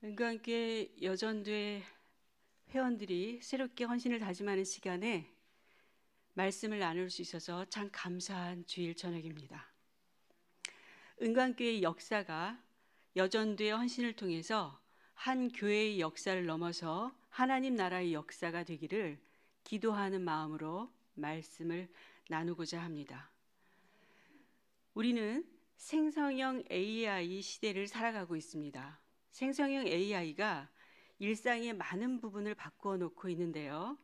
은광교회 여전도회 회원들이 새롭게 헌신을 다짐하는 시간에 말씀을 나눌 수 있어서 참 감사한 주일 저녁입니다. 은광교회의 역사가 여전도의 헌신을 통해서 한 교회의 역사를 넘어서 하나님 나라의 역사가 되기를 기도하는 마음으로 말씀을 나누고자 합니다. 우리는 생성형 AI 시대를 살아가고 있습니다. 생성형 AI가 일상의 많은 부분을 바꾸어 놓고 있는데요.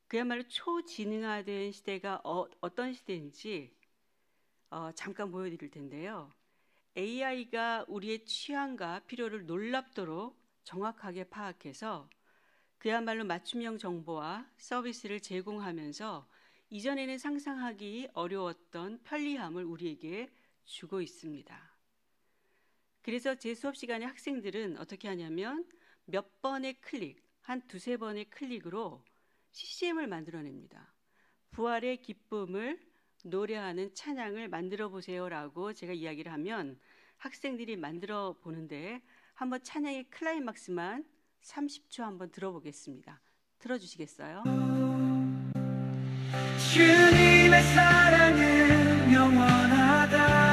그야말로 초지능화된 시대가 어떤 시대인지 잠깐 보여드릴 텐데요. AI가 우리의 취향과 필요를 놀랍도록 정확하게 파악해서 그야말로 맞춤형 정보와 서비스를 제공하면서 이전에는 상상하기 어려웠던 편리함을 우리에게 주고 있습니다. 그래서 제 수업 시간에 학생들은 어떻게 하냐면 몇 번의 클릭, 한 두세 번의 클릭으로 CCM을 만들어냅니다. 부활의 기쁨을 노래하는 찬양을 만들어 보세요라고 제가 이야기를 하면 학생들이 만들어 보는데 한번 찬양의 클라이막스만 30초 한번 들어보겠습니다. 틀어주시겠어요? 주님의 사랑은 영원하다.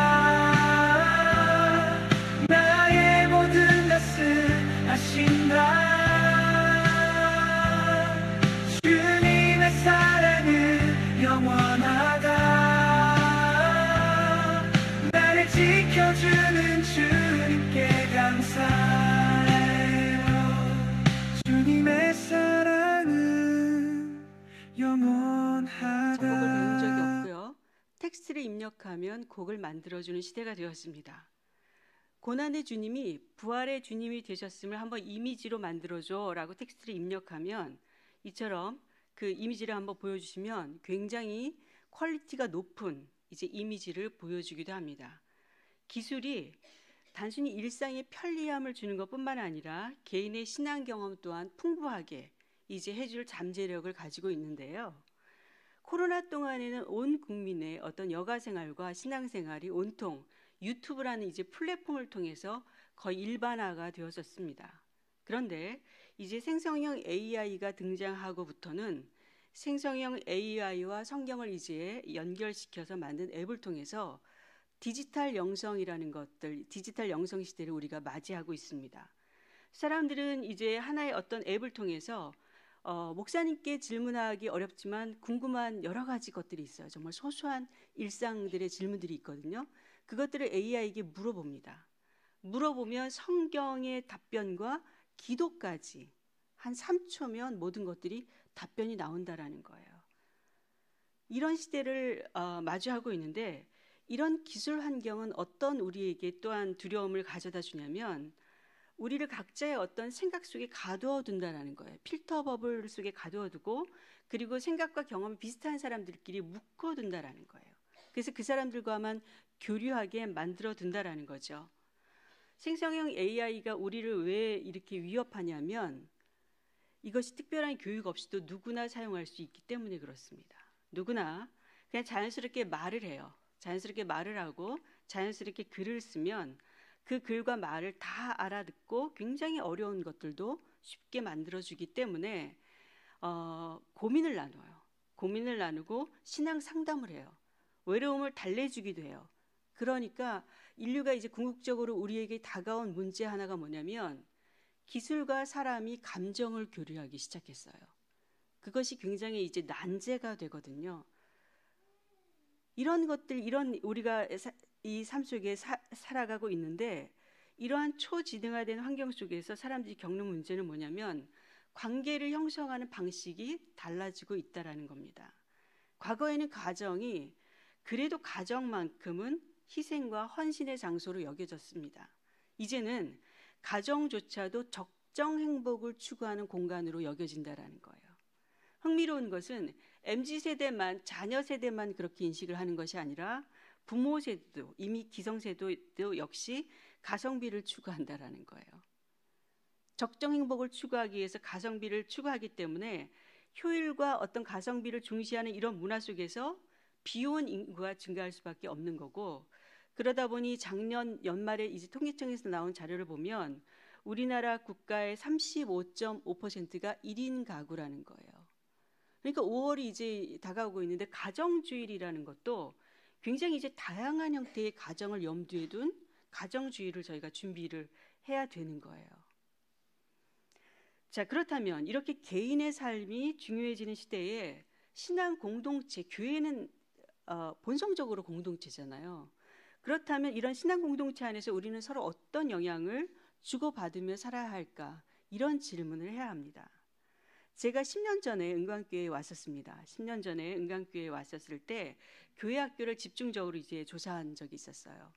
나의 모든 것을 아신다. 주님의 사랑은 영원하다. 나를 지켜주는 주님께 감사해요. 주님의 사랑은 영원하다. 곡을 배운 적이 없고요. 텍스트를 입력하면 곡을 만들어주는 시대가 되었습니다. 고난의 주님이 부활의 주님이 되셨음을 한번 이미지로 만들어줘 라고 텍스트를 입력하면 이처럼 그 이미지를 한번 보여주시면 굉장히 퀄리티가 높은 이제 이미지를 보여주기도 합니다. 기술이 단순히 일상의 편리함을 주는 것뿐만 아니라 개인의 신앙 경험 또한 풍부하게 이제 해줄 잠재력을 가지고 있는데요. 코로나 동안에는 온 국민의 어떤 여가 생활과 신앙 생활이 온통 유튜브라는 이제 플랫폼을 통해서 거의 일반화가 되었었습니다. 그런데 이제 생성형 AI가 등장하고부터는 생성형 AI와 성경을 이제 연결시켜서 만든 앱을 통해서 디지털 영성이라는 것들, 디지털 영성 시대를 우리가 맞이하고 있습니다. 사람들은 이제 하나의 어떤 앱을 통해서 목사님께 질문하기 어렵지만 궁금한 여러 가지 것들이 있어요. 정말 소소한 일상들의 질문들이 있거든요. 그것들을 AI에게 물어봅니다. 물어보면 성경의 답변과 기도까지 한 3초면 모든 것들이 답변이 나온다라는 거예요. 이런 시대를 마주하고 있는데 이런 기술 환경은 어떤 우리에게 또한 두려움을 가져다 주냐면 우리를 각자의 어떤 생각 속에 가두어 둔다라는 거예요. 필터 버블 속에 가두어 두고 그리고 생각과 경험이 비슷한 사람들끼리 묶어 둔다라는 거예요. 그래서 그 사람들과만 교류하게 만들어 둔다라는 거죠. 생성형 AI가 우리를 왜 이렇게 위협하냐면 이것이 특별한 교육 없이도 누구나 사용할 수 있기 때문에 그렇습니다. 누구나 그냥 자연스럽게 말을 해요. 자연스럽게 말을 하고 자연스럽게 글을 쓰면 그 글과 말을 다 알아듣고 굉장히 어려운 것들도 쉽게 만들어주기 때문에 고민을 나눠요. 고민을 나누고 신앙 상담을 해요. 외로움을 달래주기도 해요. 그러니까 인류가 이제 궁극적으로 우리에게 다가온 문제 하나가 뭐냐면 기술과 사람이 감정을 교류하기 시작했어요. 그것이 굉장히 이제 난제가 되거든요. 이런 것들, 이런 우리가 이 삶 속에 살아가고 있는데 이러한 초지능화된 환경 속에서 사람들이 겪는 문제는 뭐냐면 관계를 형성하는 방식이 달라지고 있다는 겁니다. 과거에는 가정이 그래도 가정만큼은 희생과 헌신의 장소로 여겨졌습니다. 이제는 가정조차도 적정 행복을 추구하는 공간으로 여겨진다는 거예요. 흥미로운 것은 MZ세대만, 자녀 세대만 그렇게 인식을 하는 것이 아니라 부모 세대도, 이미 기성세대도 역시 가성비를 추구한다는 거예요. 적정 행복을 추구하기 위해서 가성비를 추구하기 때문에 효율과 어떤 가성비를 중시하는 이런 문화 속에서 비혼 인구가 증가할 수밖에 없는 거고, 그러다 보니 작년 연말에 이제 통계청에서 나온 자료를 보면 우리나라 국가의 35.5%가 1인 가구라는 거예요. 그러니까 5월이 이제 다가오고 있는데 가정주일이라는 것도 굉장히 이제 다양한 형태의 가정을 염두에 둔 가정주의를 저희가 준비를 해야 되는 거예요. 자, 그렇다면 이렇게 개인의 삶이 중요해지는 시대에 신앙 공동체, 교회는 본성적으로 공동체잖아요. 그렇다면 이런 신앙 공동체 안에서 우리는 서로 어떤 영향을 주고받으며 살아야 할까? 이런 질문을 해야 합니다. 제가 10년 전에 은광교회에 왔었습니다. 10년 전에 은광교회에 왔었을 때 교회 학교를 집중적으로 이제 조사한 적이 있었어요.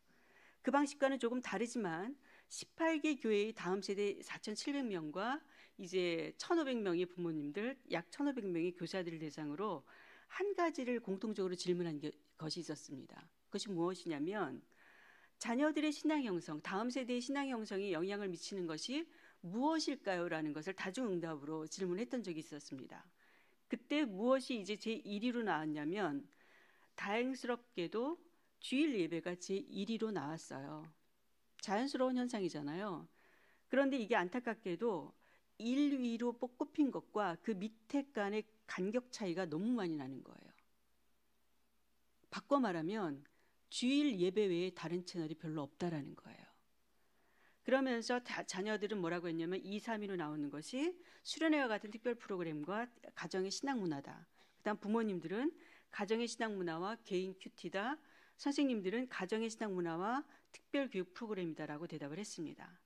그 방식과는 조금 다르지만 18개 교회의 다음 세대 4,700명과 이제 1,500명의 부모님들, 약 1,500명의 교사들을 대상으로 한 가지를 공통적으로 질문한 것이 있었습니다. 그것이 무엇이냐면 자녀들의 신앙 형성, 다음 세대의 신앙 형성에 영향을 미치는 것이 무엇일까요? 라는 것을 다중응답으로 질문했던 적이 있었습니다. 그때 무엇이 이제 제1위로 나왔냐면 다행스럽게도 주일 예배가 제1위로 나왔어요. 자연스러운 현상이잖아요. 그런데 이게 안타깝게도 1위로 꼽힌 것과 그 밑에 간의 간격 차이가 너무 많이 나는 거예요. 바꿔 말하면 주일 예배 외에 다른 채널이 별로 없다라는 거예요. 그러면서 자녀들은 뭐라고 했냐면 2, 3위로 나오는 것이 수련회와 같은 특별 프로그램과 가정의 신앙 문화다. 그다음 부모님들은 가정의 신앙 문화와 개인 큐티다. 선생님들은 가정의 신앙 문화와 특별 교육 프로그램이다라고 대답을 했습니다.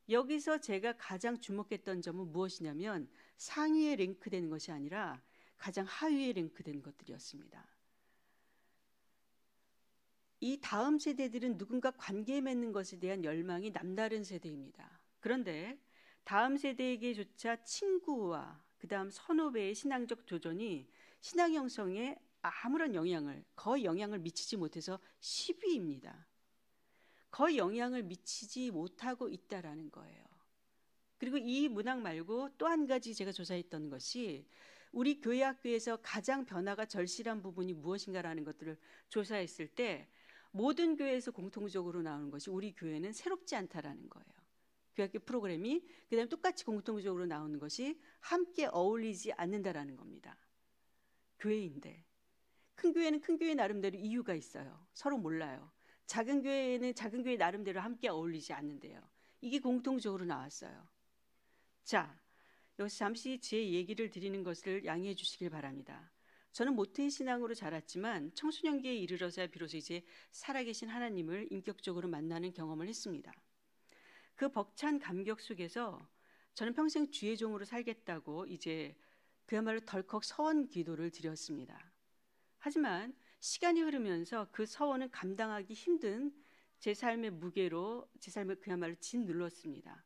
여기서 제가 가장 주목했던 점은 무엇이냐면 상위에 랭크되는 것이 아니라 가장 하위에 랭크된 것들이었습니다. 이 다음 세대들은 누군가 관계 맺는 것에 대한 열망이 남다른 세대입니다. 그런데 다음 세대에게조차 친구와 그다음 선후배의 신앙적 도전이 신앙 형성에 아무런 거의 영향을 미치지 못해서 10위입니다. 거의 영향을 미치지 못하고 있다라는 거예요. 그리고 이 문항 말고 또 한 가지 제가 조사했던 것이 우리 교회 학교에서 가장 변화가 절실한 부분이 무엇인가라는 것들을 조사했을 때 모든 교회에서 공통적으로 나오는 것이 우리 교회는 새롭지 않다라는 거예요. 교회학교 프로그램이 그다음에 똑같이 공통적으로 나오는 것이 함께 어울리지 않는다라는 겁니다. 교회인데 큰 교회는 큰 교회 나름대로 이유가 있어요. 서로 몰라요. 작은 교회는 작은 교회 나름대로 함께 어울리지 않는데요. 이게 공통적으로 나왔어요. 자, 여기서 잠시 제 얘기를 드리는 것을 양해해 주시길 바랍니다. 저는 모태의 신앙으로 자랐지만 청소년기에 이르러서야 비로소 이제 살아계신 하나님을 인격적으로 만나는 경험을 했습니다. 그 벅찬 감격 속에서 저는 평생 주의 종으로 살겠다고 이제 그야말로 덜컥 서원 기도를 드렸습니다. 하지만 시간이 흐르면서 그 서원은 감당하기 힘든 제 삶의 무게로 제 삶을 그야말로 짓눌렀습니다.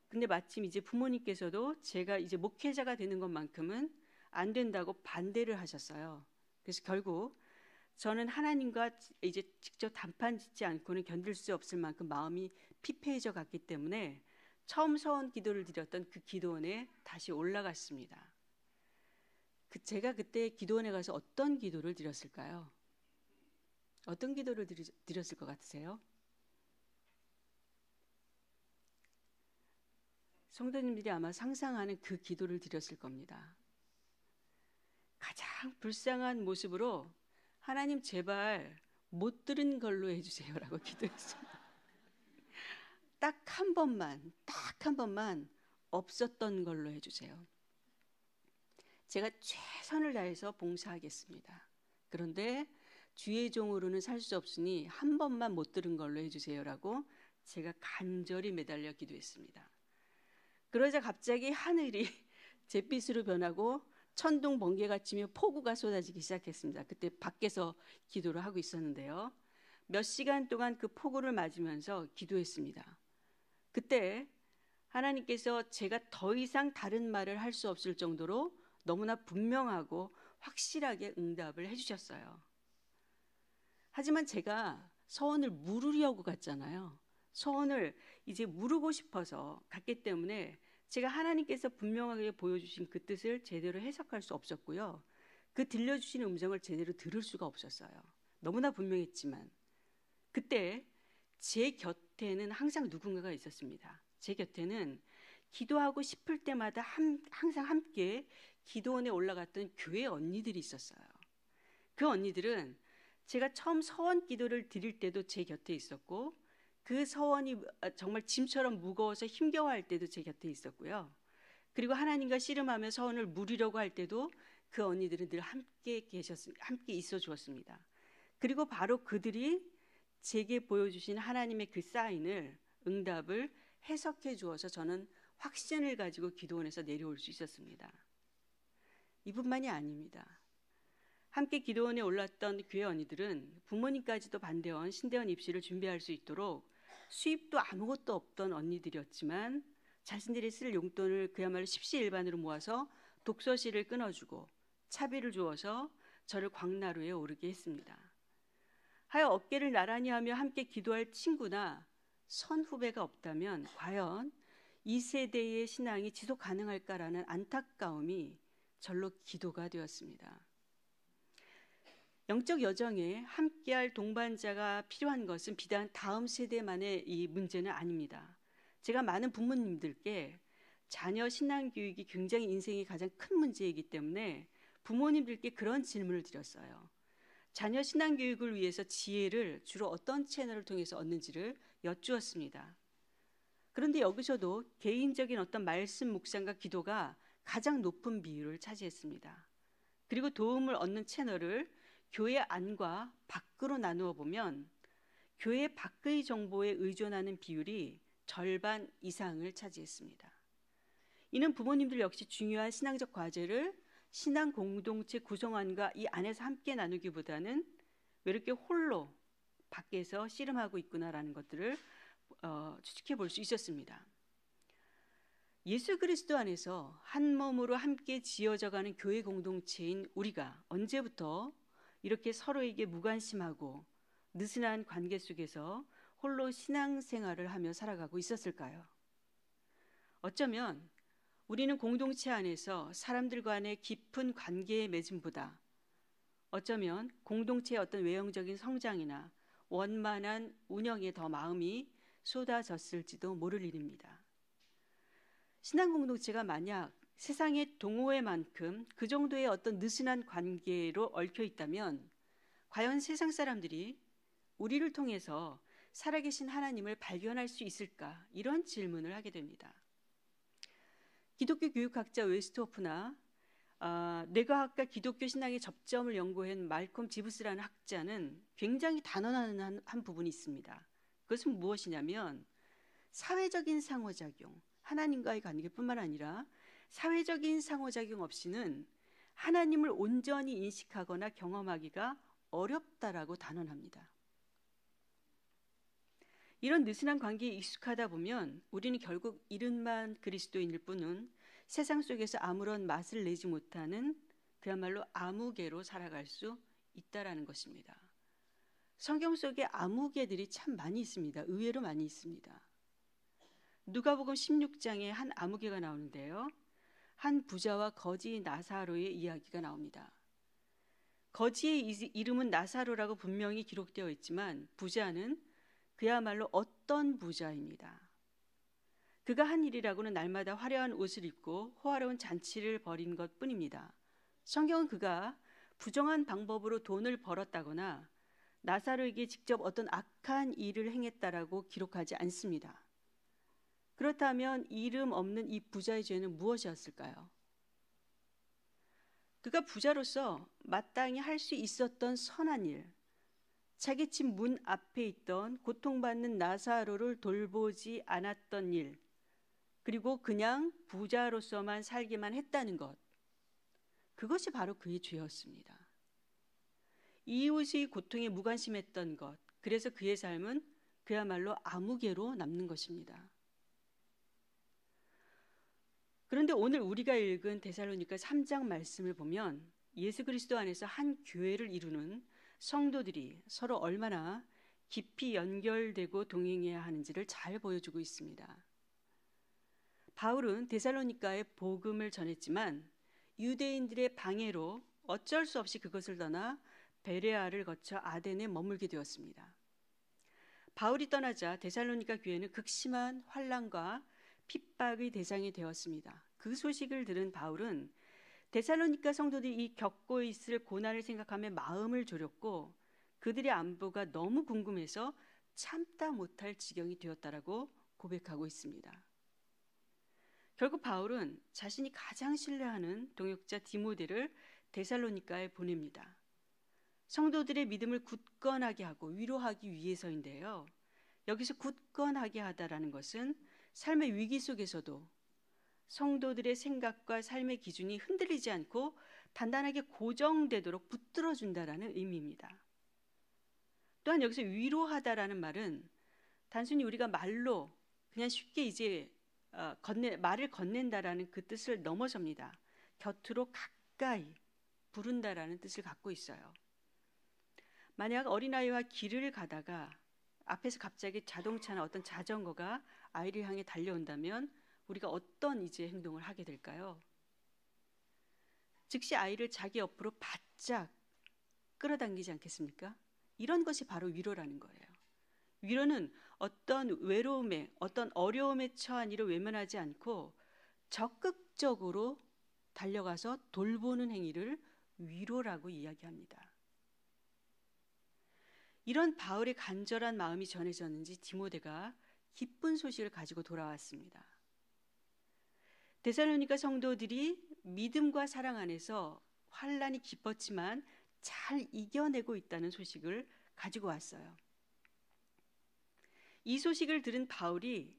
근데 마침 이제 부모님께서도 제가 이제 목회자가 되는 것만큼은 안 된다고 반대를 하셨어요. 그래서 결국 저는 하나님과 이제 직접 단판 짓지 않고는 견딜 수 없을 만큼 마음이 피폐해져 갔기 때문에 처음 서원 기도를 드렸던 그 기도원에 다시 올라갔습니다. 제가 그때 기도원에 가서 어떤 기도를 드렸을까요? 어떤 기도를 드렸을 것 같으세요? 성도님들이 아마 상상하는 그 기도를 드렸을 겁니다. 가장 불쌍한 모습으로 하나님 제발 못 들은 걸로 해주세요라고 기도했습니다. 딱 한 번만 없었던 걸로 해주세요. 제가 최선을 다해서 봉사하겠습니다. 그런데 주의 종으로는 살 수 없으니 한 번만 못 들은 걸로 해주세요라고 제가 간절히 매달려 기도했습니다. 그러자 갑자기 하늘이 잿빛으로 변하고 천둥 번개가 치며 폭우가 쏟아지기 시작했습니다. 그때 밖에서 기도를 하고 있었는데요. 몇 시간 동안 그 폭우를 맞으면서 기도했습니다. 그때 하나님께서 제가 더 이상 다른 말을 할 수 없을 정도로 너무나 분명하고 확실하게 응답을 해주셨어요. 하지만 제가 서원을 물으려고 갔잖아요. 서원을 이제 물으고 싶어서 갔기 때문에 제가 하나님께서 분명하게 보여주신 그 뜻을 제대로 해석할 수 없었고요. 그 들려주시는 음성을 제대로 들을 수가 없었어요. 너무나 분명했지만 그때 제 곁에는 항상 누군가가 있었습니다. 제 곁에는 기도하고 싶을 때마다 항상 함께 기도원에 올라갔던 교회 언니들이 있었어요. 그 언니들은 제가 처음 서원 기도를 드릴 때도 제 곁에 있었고, 그 서원이 정말 짐처럼 무거워서 힘겨워할 때도 제 곁에 있었고요. 그리고 하나님과 씨름하며 서원을 물으려고 할 때도 그 언니들은 늘 함께 있어 주었습니다. 그리고 바로 그들이 제게 보여주신 하나님의 그 사인을, 응답을 해석해 주어서 저는 확신을 가지고 기도원에서 내려올 수 있었습니다. 이뿐만이 아닙니다. 함께 기도원에 올랐던 교회 언니들은 부모님까지도 반대원 신대원 입시를 준비할 수 있도록 수입도 아무것도 없던 언니들이었지만 자신들이 쓸 용돈을 그야말로 십시일반으로 모아서 독서실을 끊어주고 차비를 주어서 저를 광나루에 오르게 했습니다. 하여 어깨를 나란히 하며 함께 기도할 친구나 선후배가 없다면 과연 이 세대의 신앙이 지속 가능할까라는 안타까움이 절로 기도가 되었습니다. 영적 여정에 함께할 동반자가 필요한 것은 비단 다음 세대만의 이 문제는 아닙니다. 제가 많은 부모님들께 자녀 신앙 교육이 굉장히 인생의 가장 큰 문제이기 때문에 부모님들께 그런 질문을 드렸어요. 자녀 신앙 교육을 위해서 지혜를 주로 어떤 채널을 통해서 얻는지를 여쭈었습니다. 그런데 여기서도 개인적인 어떤 말씀 묵상과 기도가 가장 높은 비율을 차지했습니다. 그리고 도움을 얻는 채널을 교회 안과 밖으로 나누어 보면 교회 밖의 정보에 의존하는 비율이 절반 이상을 차지했습니다. 이는 부모님들 역시 중요한 신앙적 과제를 신앙 공동체 구성원과 이 안에서 함께 나누기보다는 왜 이렇게 홀로 밖에서 씨름하고 있구나라는 것들을 추측해 볼 수 있었습니다. 예수 그리스도 안에서 한 몸으로 함께 지어져가는 교회 공동체인 우리가 언제부터 이렇게 서로에게 무관심하고 느슨한 관계 속에서 홀로 신앙생활을 하며 살아가고 있었을까요? 어쩌면 우리는 공동체 안에서 사람들 간의 깊은 관계의 맺음보다 어쩌면 공동체의 어떤 외형적인 성장이나 원만한 운영에 더 마음이 쏟아졌을지도 모를 일입니다. 신앙 공동체가 만약 세상의 동호회만큼 그 정도의 어떤 느슨한 관계로 얽혀 있다면 과연 세상 사람들이 우리를 통해서 살아계신 하나님을 발견할 수 있을까? 이런 질문을 하게 됩니다. 기독교 교육학자 웨스트호프나 뇌과학과 기독교 신앙의 접점을 연구한 말콤 지부스라는 학자는 굉장히 단언하는 한 부분이 있습니다. 그것은 무엇이냐면 사회적인 상호작용, 하나님과의 관계뿐만 아니라 사회적인 상호작용 없이는 하나님을 온전히 인식하거나 경험하기가 어렵다라고 단언합니다. 이런 느슨한 관계에 익숙하다 보면 우리는 결국 이른만 그리스도인일 뿐은 세상 속에서 아무런 맛을 내지 못하는 그야말로 아무개로 살아갈 수 있다라는 것입니다. 성경 속에 아무개들이 참 많이 있습니다. 의외로 많이 있습니다. 누가복음 16장에 한 아무개가 나오는데요. 한 부자와 거지 나사로의 이야기가 나옵니다. 거지의 이름은 나사로라고 분명히 기록되어 있지만 부자는 그야말로 어떤 부자입니다. 그가 한 일이라고는 날마다 화려한 옷을 입고 호화로운 잔치를 벌인 것뿐입니다. 성경은 그가 부정한 방법으로 돈을 벌었다거나 나사로에게 직접 어떤 악한 일을 행했다라고 기록하지 않습니다. 그렇다면 이름 없는 이 부자의 죄는 무엇이었을까요? 그가 부자로서 마땅히 할 수 있었던 선한 일, 자기 집 문 앞에 있던 고통받는 나사로를 돌보지 않았던 일, 그리고 그냥 부자로서만 살기만 했다는 것, 그것이 바로 그의 죄였습니다. 이웃의 고통에 무관심했던 것, 그래서 그의 삶은 그야말로 아무개로 남는 것입니다. 그런데 오늘 우리가 읽은 데살로니가 3장 말씀을 보면 예수 그리스도 안에서 한 교회를 이루는 성도들이 서로 얼마나 깊이 연결되고 동행해야 하는지를 잘 보여주고 있습니다. 바울은 데살로니가에 복음을 전했지만 유대인들의 방해로 어쩔 수 없이 그것을 떠나 베레아를 거쳐 아덴에 머물게 되었습니다. 바울이 떠나자 데살로니가 교회는 극심한 환난과 핍박의 대상이 되었습니다. 그 소식을 들은 바울은 데살로니가 성도들이 이 겪고 있을 고난을 생각하며 마음을 졸였고 그들의 안부가 너무 궁금해서 참다 못할 지경이 되었다라고 고백하고 있습니다. 결국 바울은 자신이 가장 신뢰하는 동역자 디모데를 데살로니가에 보냅니다. 성도들의 믿음을 굳건하게 하고 위로하기 위해서인데요. 여기서 굳건하게 하다라는 것은 삶의 위기 속에서도 성도들의 생각과 삶의 기준이 흔들리지 않고 단단하게 고정되도록 붙들어준다라는 의미입니다. 또한 여기서 위로하다라는 말은 단순히 우리가 말로 그냥 쉽게 이제 말을 건넨다라는 그 뜻을 넘어섭니다. 곁으로 가까이 부른다라는 뜻을 갖고 있어요. 만약 어린아이와 길을 가다가 앞에서 갑자기 자동차나 어떤 자전거가 아이를 향해 달려온다면 우리가 어떤 이제 행동을 하게 될까요? 즉시 아이를 자기 옆으로 바짝 끌어당기지 않겠습니까? 이런 것이 바로 위로라는 거예요. 위로는 어떤 외로움에, 어떤 어려움에 처한 이를 외면하지 않고 적극적으로 달려가서 돌보는 행위를 위로라고 이야기합니다. 이런 바울의 간절한 마음이 전해졌는지 디모데가 기쁜 소식을 가지고 돌아왔습니다. 데살로니가 성도들이 믿음과 사랑 안에서 환난이 깊었지만 잘 이겨내고 있다는 소식을 가지고 왔어요. 이 소식을 들은 바울이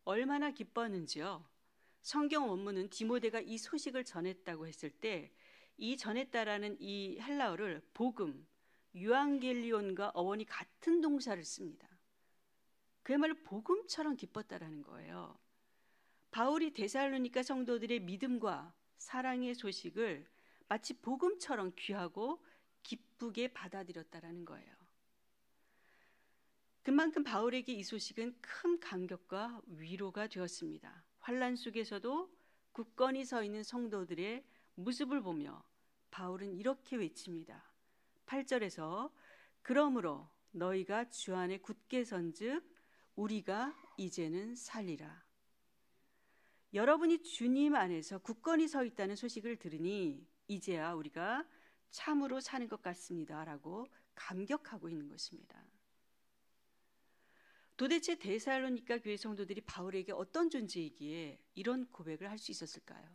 얼마나 기뻤는지요. 성경 원문은 디모데가 이 소식을 전했다고 했을 때 이 전했다라는 이 헬라어를 복음, 유앙겔리온과 어원이 같은 동사를 씁니다. 그야말로 복음처럼 기뻤다라는 거예요. 바울이 데살로니가 성도들의 믿음과 사랑의 소식을 마치 복음처럼 귀하고 기쁘게 받아들였다라는 거예요. 그만큼 바울에게 이 소식은 큰 감격과 위로가 되었습니다. 환난 속에서도 굳건히 서 있는 성도들의 모습을 보며 바울은 이렇게 외칩니다. 8절에서 그러므로 너희가 주 안에 굳게 선즉 우리가 이제는 살리라. 여러분이 주님 안에서 굳건히 서 있다는 소식을 들으니 이제야 우리가 참으로 사는 것 같습니다 라고 감격하고 있는 것입니다. 도대체 데살로니가 교회 성도들이 바울에게 어떤 존재이기에 이런 고백을 할 수 있었을까요?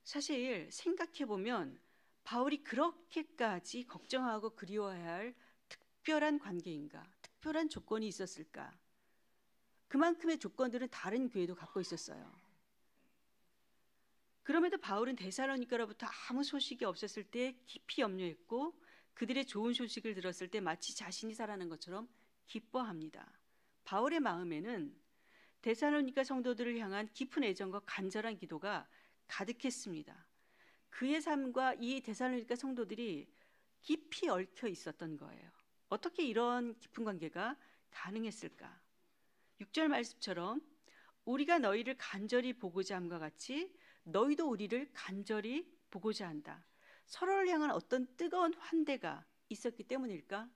사실 생각해보면 바울이 그렇게까지 걱정하고 그리워해야 할 특별한 관계인가, 특별한 조건이 있었을까? 그만큼의 조건들은 다른 교회도 갖고 있었어요. 그럼에도 바울은 데살로니가로부터 아무 소식이 없었을 때 깊이 염려했고 그들의 좋은 소식을 들었을 때 마치 자신이 살아난 것처럼 기뻐합니다. 바울의 마음에는 데살로니가 성도들을 향한 깊은 애정과 간절한 기도가 가득했습니다. 그의 삶과 이 데살로니가 성도들이 깊이 얽혀 있었던 거예요. 어떻게 이런 깊은 관계가 가능했을까? 6절 말씀처럼 우리가 너희를 간절히 보고자 함과 같이 너희도 우리를 간절히 보고자 한다. 서로를 향한 어떤 뜨거운 환대가 있었기 때문일까?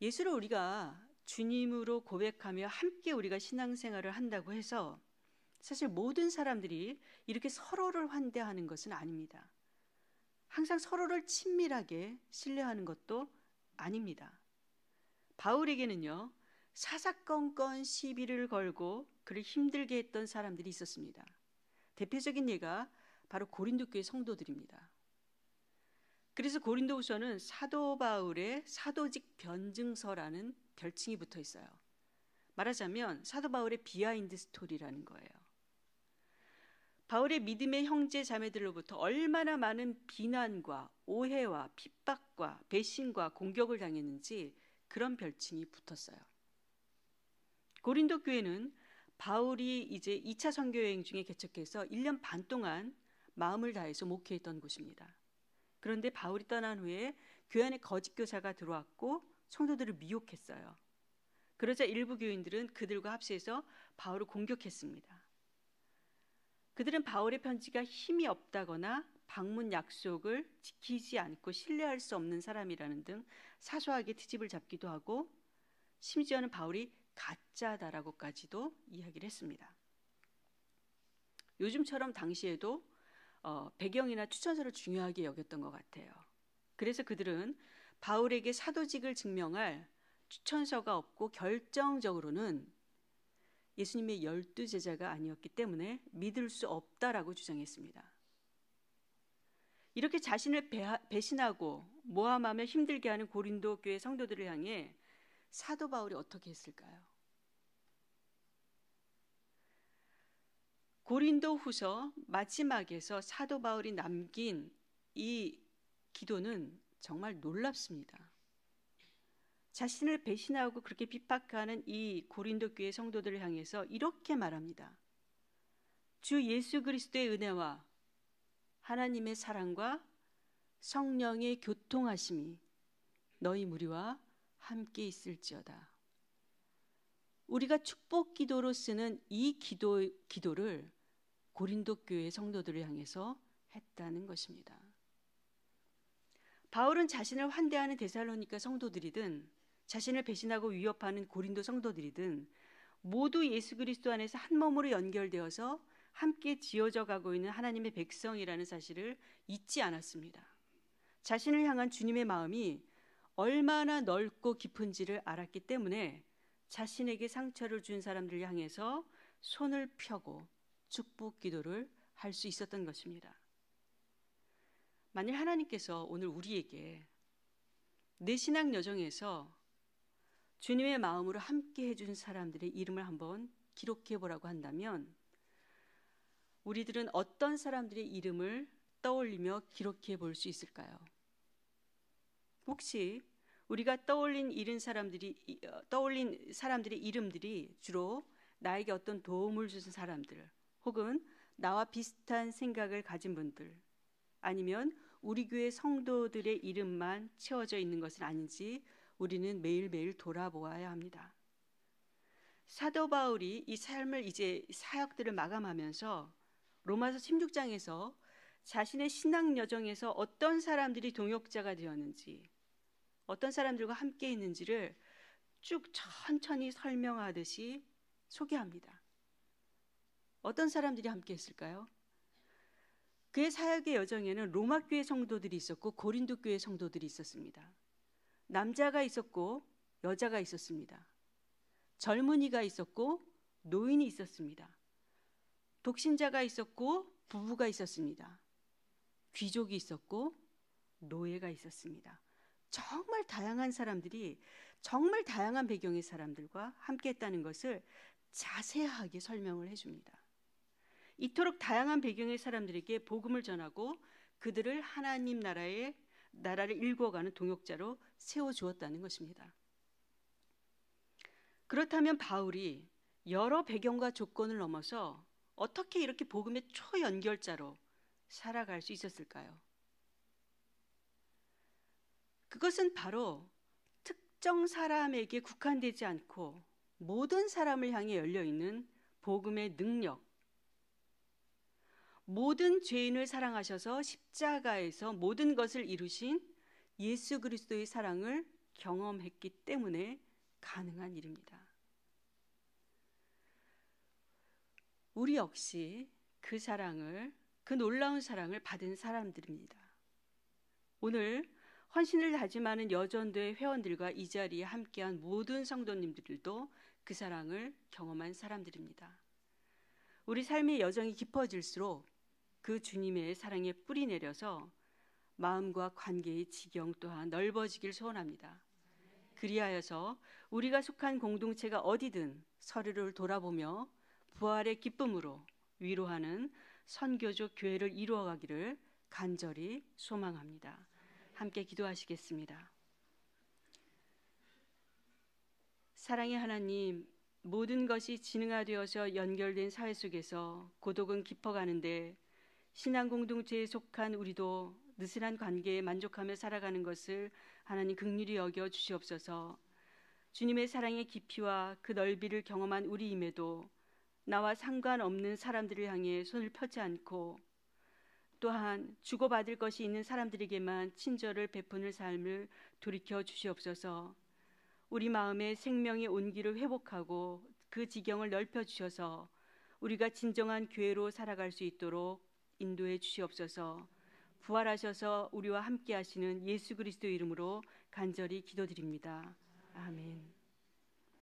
예수를 우리가 주님으로 고백하며 함께 우리가 신앙생활을 한다고 해서 사실 모든 사람들이 이렇게 서로를 환대하는 것은 아닙니다. 항상 서로를 친밀하게 신뢰하는 것도 아닙니다. 바울에게는요, 사사건건 시비를 걸고 그를 힘들게 했던 사람들이 있었습니다. 대표적인 예가 바로 고린도 교회 성도들입니다. 그래서 고린도후서는 사도 바울의 사도직 변증서라는 별칭이 붙어 있어요. 말하자면 사도 바울의 비하인드 스토리라는 거예요. 바울의 믿음의 형제 자매들로부터 얼마나 많은 비난과 오해와 핍박과 배신과 공격을 당했는지 그런 별칭이 붙었어요. 고린도 교회는 바울이 이제 2차 선교 여행 중에 개척해서 1년 반 동안 마음을 다해서 목회했던 곳입니다. 그런데 바울이 떠난 후에 교회 안에 거짓 교사가 들어왔고 성도들을 미혹했어요. 그러자 일부 교인들은 그들과 합세해서 바울을 공격했습니다. 그들은 바울의 편지가 힘이 없다거나 방문 약속을 지키지 않고 신뢰할 수 없는 사람이라는 등 사소하게 트집을 잡기도 하고 심지어는 바울이 가짜다라고까지도 이야기를 했습니다. 요즘처럼 당시에도 배경이나 추천서를 중요하게 여겼던 것 같아요. 그래서 그들은 바울에게 사도직을 증명할 추천서가 없고 결정적으로는 예수님의 12제자가 아니었기 때문에 믿을 수 없다라고 주장했습니다. 이렇게 자신을 배신하고 모함하며 힘들게 하는 고린도 교회 성도들을 향해 사도 바울이 어떻게 했을까요? 고린도 후서 마지막에서 사도 바울이 남긴 이 기도는 정말 놀랍습니다. 자신을 배신하고 그렇게 핍박하는 이 고린도 교회 성도들을 향해서 이렇게 말합니다. 주 예수 그리스도의 은혜와 하나님의 사랑과 성령의 교통하심이 너희 무리와 함께 있을지어다. 우리가 축복 기도로 쓰는 이 기도를 고린도 교회 성도들을 향해서 했다는 것입니다. 바울은 자신을 환대하는 데살로니가 성도들이든 자신을 배신하고 위협하는 고린도 성도들이든 모두 예수 그리스도 안에서 한 몸으로 연결되어서 함께 지어져 가고 있는 하나님의 백성이라는 사실을 잊지 않았습니다. 자신을 향한 주님의 마음이 얼마나 넓고 깊은지를 알았기 때문에 자신에게 상처를 준 사람들을 향해서 손을 펴고 축복 기도를 할 수 있었던 것입니다. 만일 하나님께서 오늘 우리에게 내 신앙 여정에서 주님의 마음으로 함께 해준 사람들의 이름을 한번 기록해 보라고 한다면 우리들은 어떤 사람들의 이름을 떠올리며 기록해 볼 수 있을까요? 혹시 우리가 떠올린 사람들의 이름들이 주로 나에게 어떤 도움을 주신 사람들 혹은 나와 비슷한 생각을 가진 분들 아니면 우리 교회 성도들의 이름만 채워져 있는 것은 아닌지 우리는 매일매일 돌아보아야 합니다. 사도 바울이 이 삶을 이제 사역들을 마감하면서 로마서 16장에서 자신의 신앙 여정에서 어떤 사람들이 동역자가 되었는지 어떤 사람들과 함께 있는지를 쭉 천천히 설명하듯이 소개합니다. 어떤 사람들이 함께 했을까요? 그의 사역의 여정에는 로마 교회 성도들이 있었고 고린도 교회 성도들이 있었습니다. 남자가 있었고 여자가 있었습니다. 젊은이가 있었고 노인이 있었습니다. 독신자가 있었고 부부가 있었습니다. 귀족이 있었고 노예가 있었습니다. 정말 다양한 사람들이 정말 다양한 배경의 사람들과 함께했다는 것을 자세하게 설명을 해줍니다. 이토록 다양한 배경의 사람들에게 복음을 전하고 그들을 하나님 나라를 일궈가는 동역자로 세워주었다는 것입니다. 그렇다면 바울이 여러 배경과 조건을 넘어서 어떻게 이렇게 복음의 초연결자로 살아갈 수 있었을까요? 그것은 바로 특정 사람에게 국한되지 않고 모든 사람을 향해 열려있는 복음의 능력, 모든 죄인을 사랑하셔서 십자가에서 모든 것을 이루신 예수 그리스도의 사랑을 경험했기 때문에 가능한 일입니다. 우리 역시 그 놀라운 사랑을 받은 사람들입니다. 오늘 헌신을 다짐하는 여전도의 회원들과 이 자리에 함께한 모든 성도님들도 그 사랑을 경험한 사람들입니다. 우리 삶의 여정이 깊어질수록 그 주님의 사랑에 뿌리 내려서 마음과 관계의 지경 또한 넓어지길 소원합니다. 그리하여서 우리가 속한 공동체가 어디든 서로를 돌아보며 부활의 기쁨으로 위로하는 선교적 교회를 이루어가기를 간절히 소망합니다. 함께 기도하시겠습니다. 사랑의 하나님, 모든 것이 진흥화되어서 연결된 사회 속에서 고독은 깊어가는데 신앙 공동체에 속한 우리도 느슨한 관계에 만족하며 살아가는 것을 하나님 긍휼히 여겨 주시옵소서. 주님의 사랑의 깊이와 그 넓이를 경험한 우리임에도 나와 상관없는 사람들을 향해 손을 펴지 않고 또한 주고받을 것이 있는 사람들에게만 친절을 베푸는 삶을 돌이켜 주시옵소서. 우리 마음에 생명의 온기를 회복하고 그 지경을 넓혀 주셔서 우리가 진정한 교회로 살아갈 수 있도록 인도해 주시옵소서. 부활하셔서 우리와 함께 하시는 예수 그리스도 이름으로 간절히 기도드립니다. 아멘.